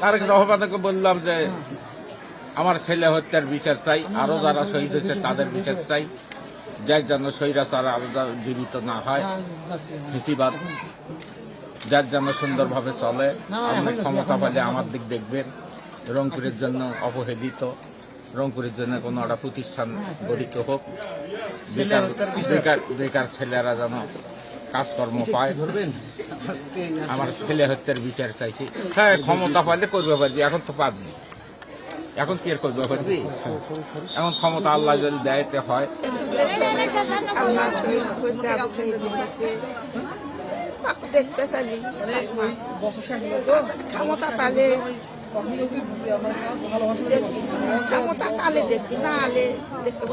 তারেক রহমানকে বললাম যে আমার ছেলে হত্যার বিচার চাই, আরো যারা শহীদ হয়েছে তাদের বিচার চাই, যার জন্য স্বৈরাচার আরো জীবিত না হয়, ফেসিবাদ যার জন্য সুন্দরভাবে চলে। আপনি ক্ষমতা পেলে আমার দিক দেখবেন। রংপুরের জন্য অবহেলিত, রংপুরের জন্য কোনো একটা প্রতিষ্ঠান গঠিত হোক, বেকার ছেলেরা যেন কাজকর্ম পায়। আমার ছেলে হত্যার বিচার চাইছি। হ্যাঁ, ক্ষমতা পাইলে করবে পারবি, এখন তো পাবনি। এখন কি আর করবে পারবি? এখন ক্ষমতা আল্লাহ যদি দেয়তে হয়। দেখতে চালি ক্ষমতা তালে ক্ষমতা তালে দেখবি, না হলে দেখতে